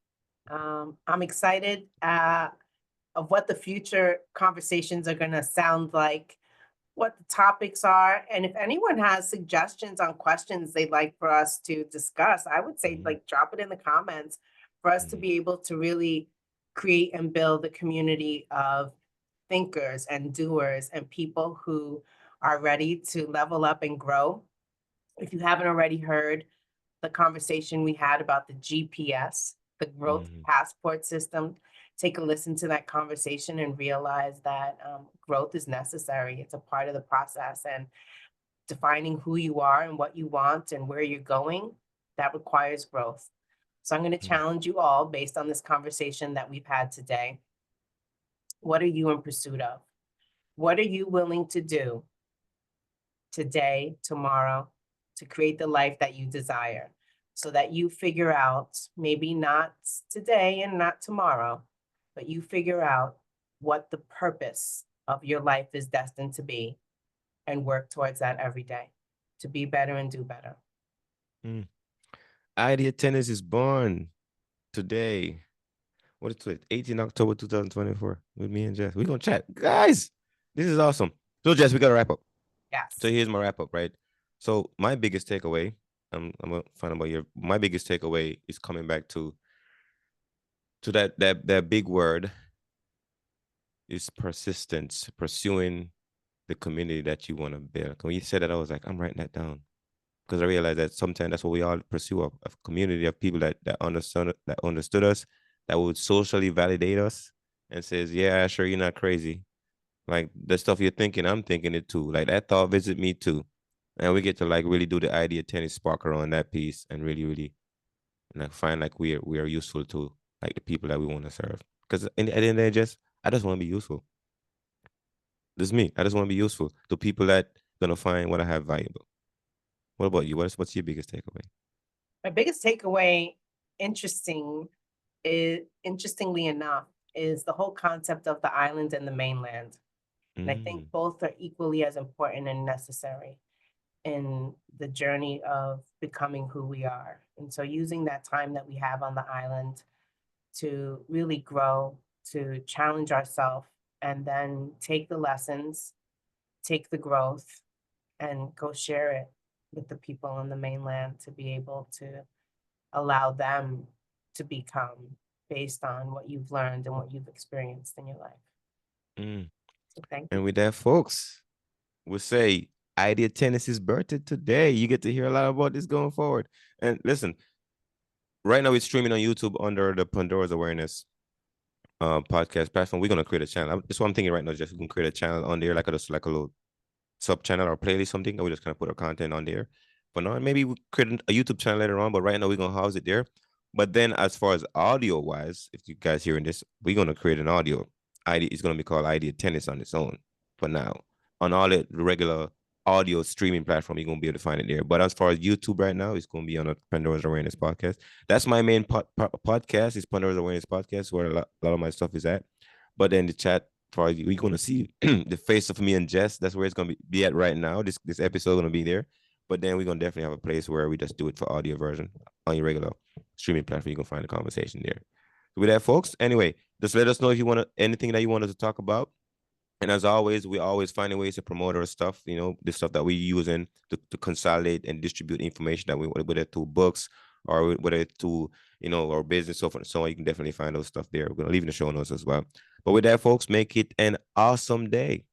I'm excited of what the future conversations are going to sound like, what the topics are, and if anyone has suggestions on questions they'd like for us to discuss, I would say Mm-hmm. like drop it in the comments for us to Mm-hmm. be able to really create and build a community of thinkers and doers and people who are ready to level up and grow. If you haven't already heard the conversation we had about the GPS, the growth Mm-hmm. passport system, take a listen to that conversation and realize that growth is necessary. It's a part of the process, and defining who you are and what you want and where you're going, that requires growth. So I'm going to challenge you all based on this conversation that we've had today. What are you in pursuit of? What are you willing to do today, tomorrow, to create the life that you desire, so that you figure out, maybe not today and not tomorrow, but you figure out what the purpose of your life is destined to be and work towards that every day to be better and do better. Idea Tennis is born today. What is it? 18 October 2024 with me and Jess. We're going to chat. Guys, this is awesome. So, Jess, we got to wrap up. Yes. So, here's my wrap up, right? So, my biggest takeaway, I'm going to find out my biggest takeaway is coming back to that big word is persistence, pursuing the community that you want to build. When you said that, I was like, I'm writing that down. Because I realized that sometimes that's what we all pursue, a community of people that understood us, that would socially validate us and says, yeah, sure, you're not crazy. Like the stuff you're thinking, I'm thinking it too. Like that thought visit me too. And we get to like really do the idea tennis sparker on that piece and really, really like find like we are useful to like the people that we want to serve. Because at the end of the day, I just want to be useful. This is me. I just want to be useful to people that gonna find what I have valuable. What about you? What's your biggest takeaway? My biggest takeaway, interestingly enough, is the whole concept of the island and the mainland. And I think both are equally as important and necessary in the journey of becoming who we are. And so using that time that we have on the island to really grow, to challenge ourselves, and then take the lessons, take the growth, and go share it with the people on the mainland to be able to allow them to become based on what you've learned and what you've experienced in your life. So thank you. And with that, folks, we'll say Idea Tennis's birthday today. You get to hear a lot about this going forward. And listen, right now it's streaming on YouTube under the Pandora's Awareness podcast platform. We're gonna create a channel. That's what I'm thinking right now. Just we can create a channel on there, like a little sub channel or playlist, something, and we just kind of put our content on there. For now, maybe we create a YouTube channel later on, but right now we're gonna house it there. But then as far as audio wise, if you guys hearing this, we're gonna create an audio. It's gonna be called Idea Tennis on its own for now. On all the regular audio streaming platform, you're gonna be able to find it there. But as far as YouTube right now, it's gonna be on a Pandora's Awareness podcast. That's my main podcast. Is Pandora's Awareness podcast, where a lot of my stuff is at. But then the chat, for you, we're gonna see the face of me and Jess. That's where it's gonna be at right now. This episode gonna be there. But then we're gonna definitely have a place where we just do it for audio version on your regular streaming platform. You can find the conversation there. With that, folks. Anyway, just let us know if you want anything that you wanted to talk about. And as always, we're always finding ways to promote our stuff, the stuff that we're using to consolidate and distribute information that whether through books or whether through, our business, so forth and so on. You can definitely find those stuff there. We're going to leave in the show notes as well. But with that, folks, make it an awesome day.